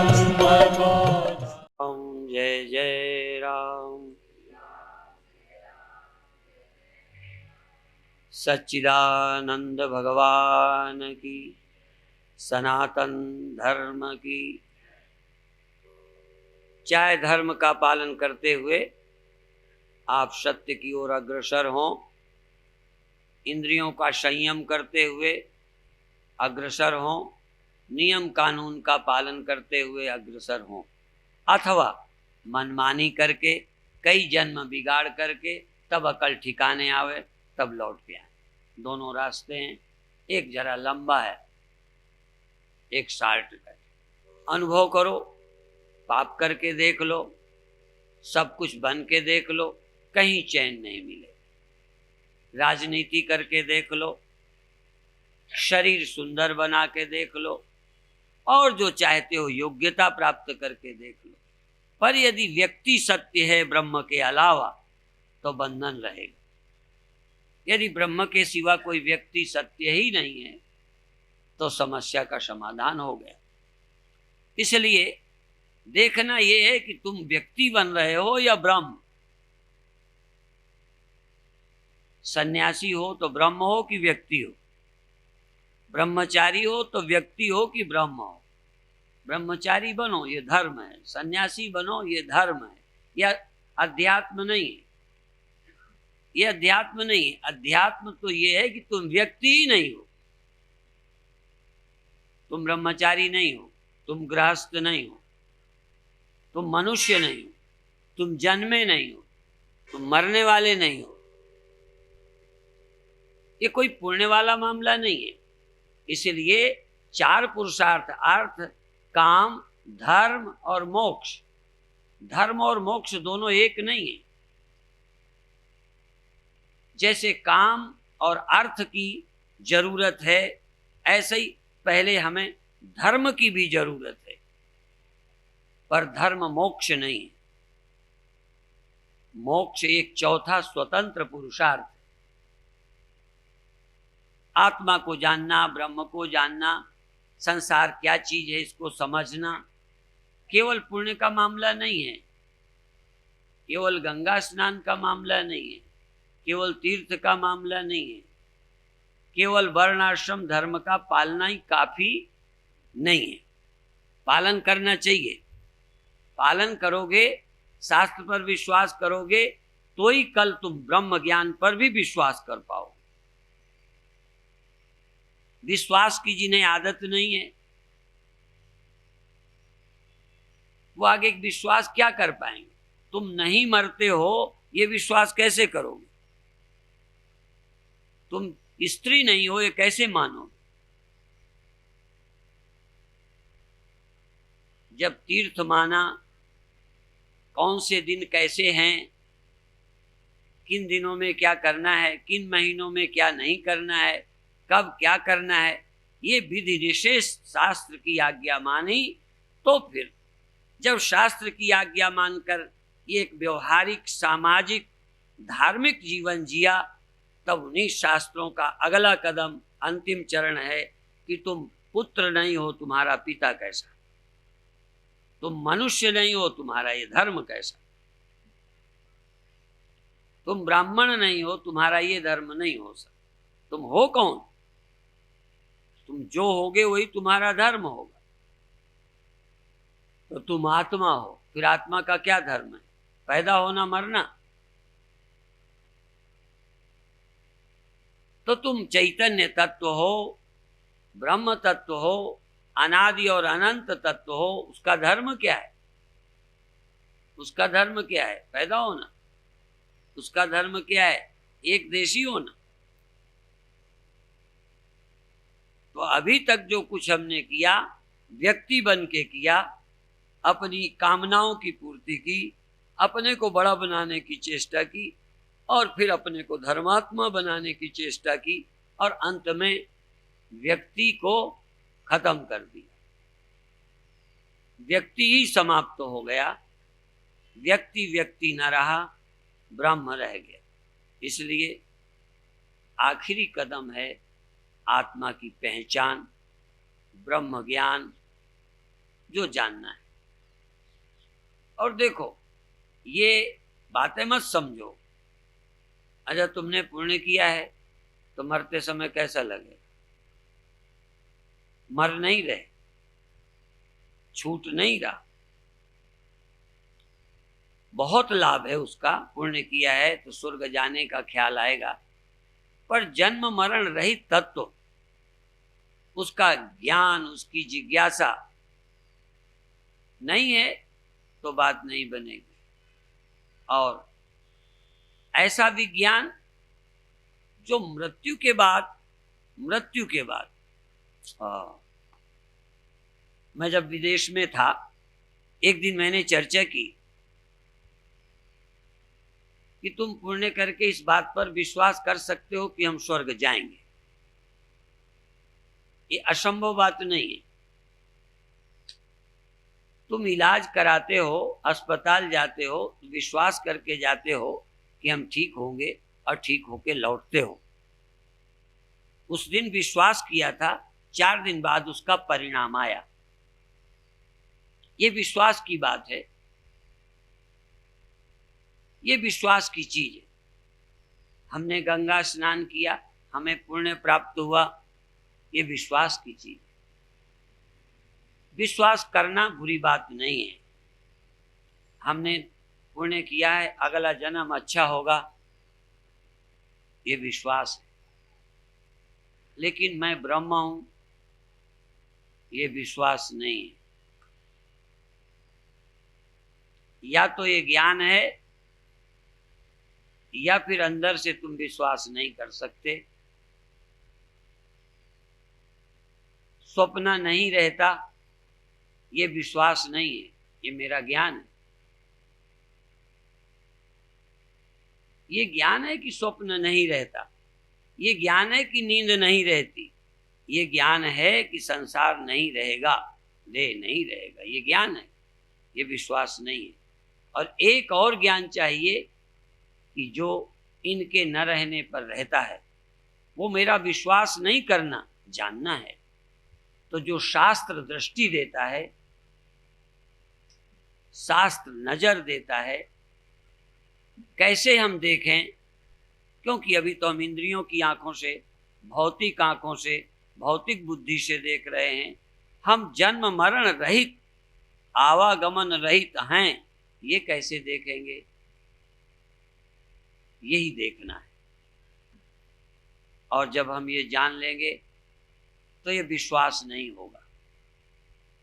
ओम जय जय राम। सच्चिदानंद भगवान की, सनातन धर्म की। चाहे धर्म का पालन करते हुए आप सत्य की ओर अग्रसर हों, इंद्रियों का संयम करते हुए अग्रसर हों, नियम कानून का पालन करते हुए अग्रसर हों, अथवा मनमानी करके कई जन्म बिगाड़ करके तब अकल ठिकाने आवे तब लौट के आए। दोनों रास्ते हैं, एक जरा लंबा है, एक शॉर्टकट। अनुभव करो, पाप करके देख लो, सब कुछ बन के देख लो, कहीं चैन नहीं मिले। राजनीति करके देख लो, शरीर सुंदर बना के देख लो, और जो चाहते हो योग्यता प्राप्त करके देख लो, पर यदि व्यक्ति सत्य है ब्रह्म के अलावा तो बंधन रहेगा। यदि ब्रह्म के सिवा कोई व्यक्ति सत्य ही नहीं है तो समस्या का समाधान हो गया। इसलिए देखना यह है कि तुम व्यक्ति बन रहे हो या ब्रह्म। सन्यासी हो तो ब्रह्म हो कि व्यक्ति हो, ब्रह्मचारी हो तो व्यक्ति हो कि ब्रह्म हो। ब्रह्मचारी बनो ये धर्म है, सन्यासी बनो ये धर्म है, यह अध्यात्म नहीं है। ये अध्यात्म नहीं है। अध्यात्म तो ये है कि तुम व्यक्ति ही नहीं हो, तुम ब्रह्मचारी नहीं हो, तुम गृहस्थ नहीं हो, तुम मनुष्य नहीं हो, तुम जन्मे नहीं हो, तुम मरने वाले नहीं हो। ये कोई पुण्य वाला मामला नहीं है। इसलिए चार पुरुषार्थ, अर्थ, काम, धर्म और मोक्ष। धर्म और मोक्ष दोनों एक नहीं है। जैसे काम और अर्थ की जरूरत है, ऐसे ही पहले हमें धर्म की भी जरूरत है, पर धर्म मोक्ष नहीं है। मोक्ष एक चौथा स्वतंत्र पुरुषार्थ है। आत्मा को जानना, ब्रह्म को जानना, संसार क्या चीज है इसको समझना केवल पुण्य का मामला नहीं है, केवल गंगा स्नान का मामला नहीं है, केवल तीर्थ का मामला नहीं है, केवल वर्णाश्रम धर्म का पालना ही काफी नहीं है। पालन करना चाहिए। पालन करोगे, शास्त्र पर विश्वास करोगे तो ही कल तुम ब्रह्म ज्ञान पर भी विश्वास कर पाओ। विश्वास की जिन्हें आदत नहीं है वो आगे विश्वास क्या कर पाएंगे। तुम नहीं मरते हो ये विश्वास कैसे करोगे। तुम स्त्री नहीं हो ये कैसे मानोगे। जब तीर्थ माना, कौन से दिन कैसे हैं, किन दिनों में क्या करना है, किन महीनों में क्या नहीं करना है, कब क्या करना है, ये विधि निषेध शास्त्र की आज्ञा मानी, तो फिर जब शास्त्र की आज्ञा मानकर ये एक व्यवहारिक, सामाजिक, धार्मिक जीवन जिया, तब उन्हीं शास्त्रों का अगला कदम, अंतिम चरण है कि तुम पुत्र नहीं हो, तुम्हारा पिता कैसा, तुम मनुष्य नहीं हो, तुम्हारा ये धर्म कैसा, तुम ब्राह्मण नहीं हो, तुम्हारा ये धर्म नहीं हो सकता। तुम हो कौन? तुम जो होगे वही तुम्हारा धर्म होगा। तो तुम आत्मा हो, फिर आत्मा का क्या धर्म है? पैदा होना, मरना। तो तुम चैतन्य तत्व हो, ब्रह्म तत्व हो, अनादि और अनंत तत्व हो। उसका धर्म क्या है? उसका धर्म क्या है? पैदा होना। उसका धर्म क्या है? एक देशी होना। तो अभी तक जो कुछ हमने किया, व्यक्ति बन के किया, अपनी कामनाओं की पूर्ति की, अपने को बड़ा बनाने की चेष्टा की, और फिर अपने को धर्मात्मा बनाने की चेष्टा की, और अंत में व्यक्ति को खत्म कर दिया। व्यक्ति ही समाप्त हो गया। व्यक्ति व्यक्ति न रहा, ब्रह्म रह गया। इसलिए आखिरी कदम है आत्मा की पहचान, ब्रह्म ज्ञान, जो जानना है। और देखो, ये बातें मत समझो, अच्छा तुमने पुण्य किया है तो मरते समय कैसा लगे, मर नहीं रहे, छूट नहीं रहा, बहुत लाभ है उसका। पुण्य किया है तो स्वर्ग जाने का ख्याल आएगा, पर जन्म मरण रहित तत्व, उसका ज्ञान, उसकी जिज्ञासा नहीं है तो बात नहीं बनेगी। और ऐसा विज्ञान जो मृत्यु के बाद मैं जब विदेश में था, एक दिन मैंने चर्चा की कि तुम पुण्य करके इस बात पर विश्वास कर सकते हो कि हम स्वर्ग जाएंगे। ये असंभव बात नहीं है। तुम इलाज कराते हो, अस्पताल जाते हो, विश्वास करके जाते हो कि हम ठीक होंगे और ठीक होके लौटते हो। उस दिन विश्वास किया था, 4 दिन बाद उसका परिणाम आया। ये विश्वास की बात है, ये विश्वास की चीज है। हमने गंगा स्नान किया, हमें पुण्य प्राप्त हुआ, ये विश्वास की चीज है। विश्वास करना बुरी बात नहीं है। हमने पुण्य किया है, अगला जन्म अच्छा होगा, ये विश्वास है। लेकिन मैं ब्रह्म हूं, ये विश्वास नहीं है। या तो ये ज्ञान है, या फिर अंदर से तुम विश्वास नहीं कर सकते। स्वप्न नहीं रहता, ये विश्वास नहीं है, ये मेरा ज्ञान है। ये ज्ञान है कि स्वप्न नहीं रहता, ये ज्ञान है कि नींद नहीं रहती, ये ज्ञान है कि संसार नहीं रहेगा, देह नहीं रहेगा, ये ज्ञान है, ये विश्वास नहीं है। और एक और ज्ञान चाहिए कि जो इनके न रहने पर रहता है, वो मेरा विश्वास नहीं करना, जानना है। तो जो शास्त्र दृष्टि देता है, शास्त्र नजर देता है, कैसे हम देखें, क्योंकि अभी तो हम इंद्रियों की आंखों से, भौतिक आंखों से, भौतिक बुद्धि से देख रहे हैं। हम जन्म मरण रहित, आवागमन रहित हैं, ये कैसे देखेंगे? यही देखना है। और जब हम ये जान लेंगे तो ये विश्वास नहीं होगा,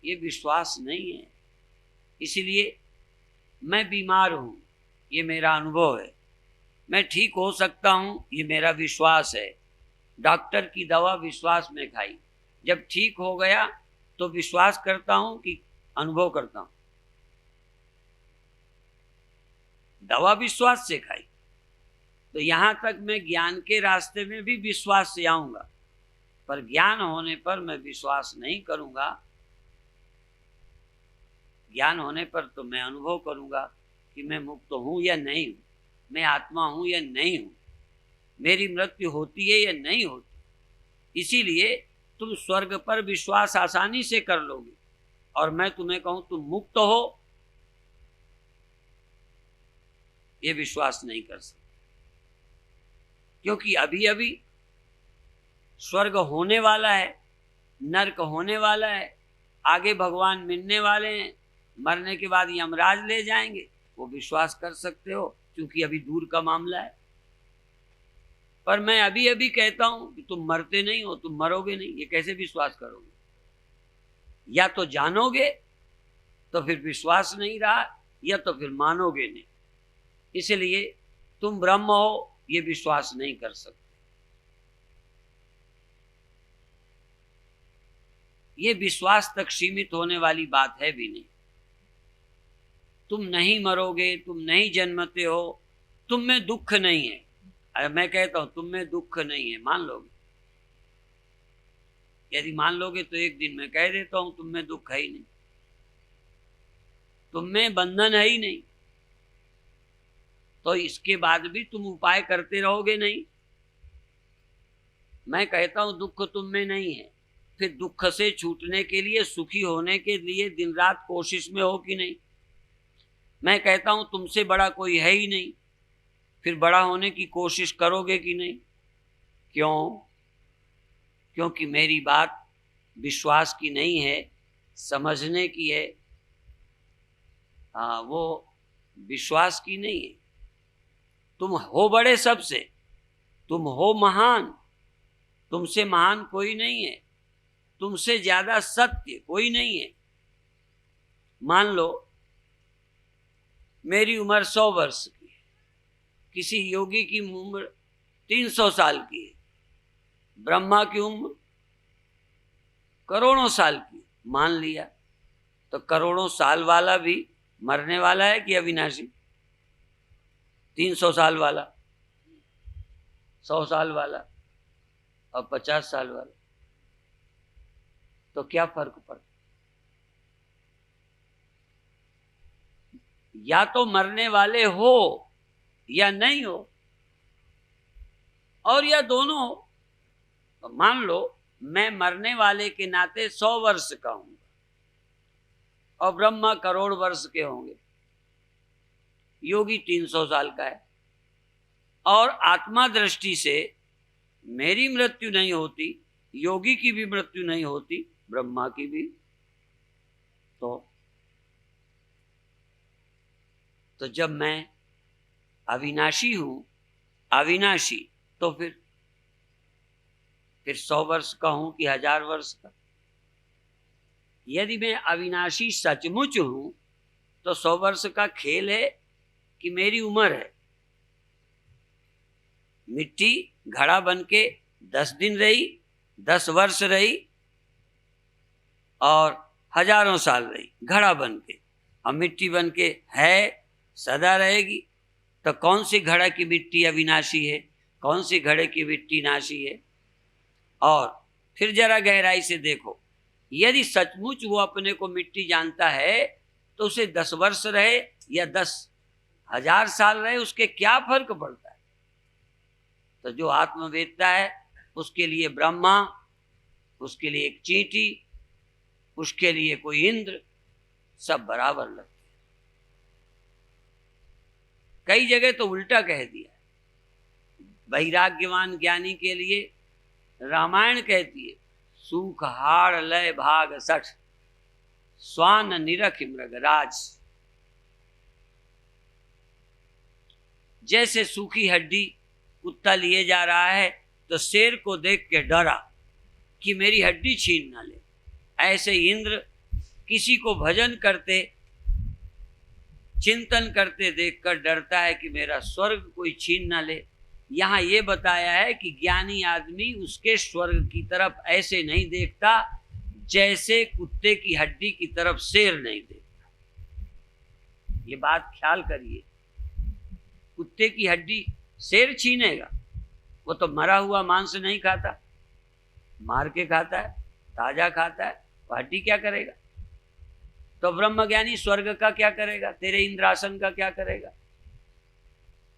ये विश्वास नहीं है। इसलिए मैं बीमार हूं, ये मेरा अनुभव है, मैं ठीक हो सकता हूं, ये मेरा विश्वास है। डॉक्टर की दवा विश्वास में खाई, जब ठीक हो गया तो विश्वास करता हूं कि अनुभव करता हूं? दवा विश्वास से खाई। तो यहां तक मैं ज्ञान के रास्ते में भी विश्वास से आऊंगा, पर ज्ञान होने पर मैं विश्वास नहीं करूंगा। ज्ञान होने पर तो मैं अनुभव करूंगा कि मैं मुक्त हूं या नहीं हूं, मैं आत्मा हूं या नहीं हूं, मेरी मृत्यु होती है या नहीं होती। इसीलिए तुम स्वर्ग पर विश्वास आसानी से कर लोगे, और मैं तुम्हें कहूं तुम मुक्त हो, ये विश्वास नहीं कर सकते। क्योंकि अभी अभी स्वर्ग होने वाला है, नरक होने वाला है, आगे भगवान मिलने वाले हैं, मरने के बाद यमराज ले जाएंगे, वो विश्वास कर सकते हो क्योंकि अभी दूर का मामला है। पर मैं अभी अभी कहता हूं कि तुम मरते नहीं हो, तुम मरोगे नहीं, ये कैसे विश्वास करोगे? या तो जानोगे तो फिर विश्वास नहीं रहा, या तो फिर मानोगे नहीं। इसलिए तुम ब्रह्म हो, ये विश्वास नहीं कर सकते। ये विश्वास तक सीमित होने वाली बात है भी नहीं। तुम नहीं मरोगे, तुम नहीं जन्मते हो, तुम में दुख नहीं है। अरे मैं कहता हूं तुम में दुख नहीं है, मान लोगे? यदि मान लोगे तो एक दिन मैं कह देता हूं तुम में दुख है ही नहीं, तुम में बंधन है ही नहीं, तो इसके बाद भी तुम उपाय करते रहोगे नहीं। मैं कहता हूं दुख तुम में नहीं है, फिर दुख से छूटने के लिए, सुखी होने के लिए दिन रात कोशिश में हो कि नहीं? मैं कहता हूं तुमसे बड़ा कोई है ही नहीं, फिर बड़ा होने की कोशिश करोगे कि नहीं? क्यों? क्योंकि मेरी बात विश्वास की नहीं है, समझने की है। वो विश्वास की नहीं है। तुम हो बड़े सबसे, तुम हो महान, तुमसे महान कोई नहीं है, तुमसे ज्यादा सत्य कोई नहीं है। मान लो मेरी उम्र 100 वर्ष की है, किसी योगी की उम्र 300 साल की है, ब्रह्मा की उम्र करोड़ों साल की, मान लिया। तो करोड़ों साल वाला भी मरने वाला है कि अविनाशी? 300 साल वाला, 100 साल वाला और 50 साल वाला, तो क्या फर्क पड़ता? या तो मरने वाले हो या नहीं हो, और या दोनों हो। तो मान लो मैं मरने वाले के नाते 100 वर्ष का हूं और ब्रह्मा करोड़ वर्ष के होंगे, योगी 300 साल का है, और आत्मा दृष्टि से मेरी मृत्यु नहीं होती, योगी की भी मृत्यु नहीं होती, ब्रह्मा की भी। तो जब मैं अविनाशी हूं, अविनाशी, तो फिर 100 वर्ष का हूं कि 1000 वर्ष का? यदि मैं अविनाशी सचमुच हूं तो 100 वर्ष का खेल है कि मेरी उम्र है? मिट्टी घड़ा बनके 10 दिन रही, 10 वर्ष रही और हजारों साल रही घड़ा बनके, अब मिट्टी बनके है, सदा रहेगी। तो कौन सी घड़ा की मिट्टी अविनाशी है, कौन सी घड़े की मिट्टी नाशी है? और फिर जरा गहराई से देखो, यदि सचमुच वो अपने को मिट्टी जानता है तो उसे 10 वर्ष रहे या 10,000 साल रहे, उसके क्या फर्क पड़ता है? तो जो आत्मवेत्ता है उसके लिए ब्रह्मा, उसके लिए एक चींटी, उसके लिए कोई इंद्र, सब बराबर लगते। कई जगह तो उल्टा कह दिया। वैराग्यवान ज्ञानी के लिए रामायण कहती है, सूख हाड़ लय भाग 60, स्वान निरख मृगराज। जैसे सूखी हड्डी कुत्ता लिए जा रहा है तो शेर को देख के डरा कि मेरी हड्डी छीन ना ले, ऐसे इंद्र किसी को भजन करते, चिंतन करते देखकर डरता है कि मेरा स्वर्ग कोई छीन ना ले। यहाँ ये बताया है कि ज्ञानी आदमी उसके स्वर्ग की तरफ ऐसे नहीं देखता जैसे कुत्ते की हड्डी की तरफ शेर नहीं देखता। ये बात ख्याल करिए, कुत्ते की हड्डी शेर छीनेगा? वो तो मरा हुआ मांस नहीं खाता, मार के खाता है, ताजा खाता है, वो हड्डी क्या करेगा? तो ब्रह्मज्ञानी स्वर्ग का क्या करेगा? तेरे इंद्रासन का क्या करेगा?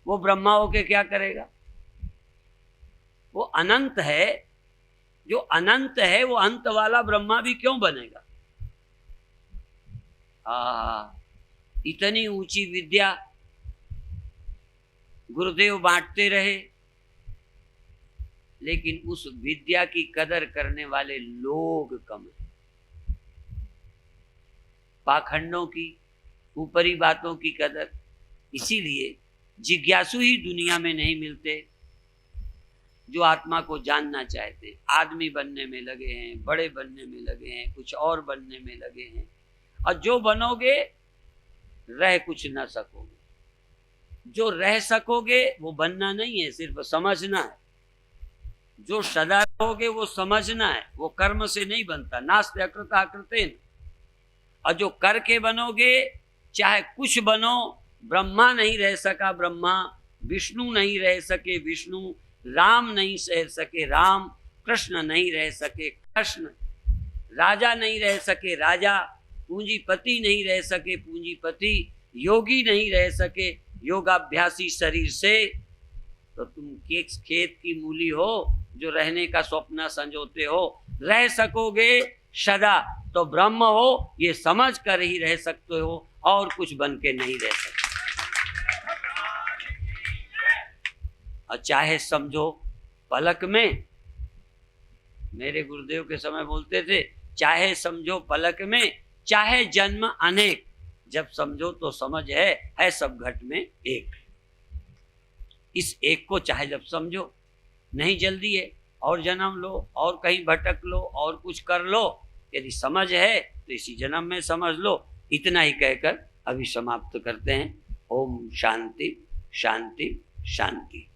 वो ब्रह्मा होके क्या करेगा? वो अनंत है, जो अनंत है वो अंत वाला ब्रह्मा भी क्यों बनेगा? इतनी ऊंची विद्या गुरुदेव बांटते रहे, लेकिन उस विद्या की कदर करने वाले लोग कम हैं। पाखंडों की, ऊपरी बातों की कदर, इसीलिए जिज्ञासु ही दुनिया में नहीं मिलते जो आत्मा को जानना चाहते हैं। आदमी बनने में लगे हैं, बड़े बनने में लगे हैं, कुछ और बनने में लगे हैं, और जो बनोगे रह कुछ ना सकोगे। जो रह सकोगे वो बनना नहीं है, सिर्फ समझना है। जो सदा रहोगे वो समझना है, वो कर्म से नहीं बनता। नास्ति अकृता कृतेन। और जो करके बनोगे, चाहे कुछ बनो, ब्रह्मा नहीं रह सका ब्रह्मा, विष्णु नहीं रह सके विष्णु, राम नहीं रह सके राम, कृष्ण नहीं रह सके कृष्ण, राजा नहीं रह सके राजा, पूंजीपति नहीं रह सके पूंजीपति, योगी नहीं रह सके योगाभ्यासी शरीर से। तो तुम खेत की मूली हो जो रहने का स्वप्न संजोते हो, रह सकोगे सदा, तो ब्रह्म हो ये समझ कर ही रह सकते हो, और कुछ बन के नहीं रह सकते। और चाहे समझो पलक में, मेरे गुरुदेव के समय बोलते थे, चाहे समझो पलक में, चाहे जन्म अनेक, जब समझो तो समझ है सब घट में एक। इस एक को चाहे जब समझो, नहीं जल्दी है और जन्म लो और कहीं भटक लो और कुछ कर लो, यदि समझ है तो इसी जन्म में समझ लो। इतना ही कहकर अभी समाप्त करते हैं। ओम शांति शांति शांति।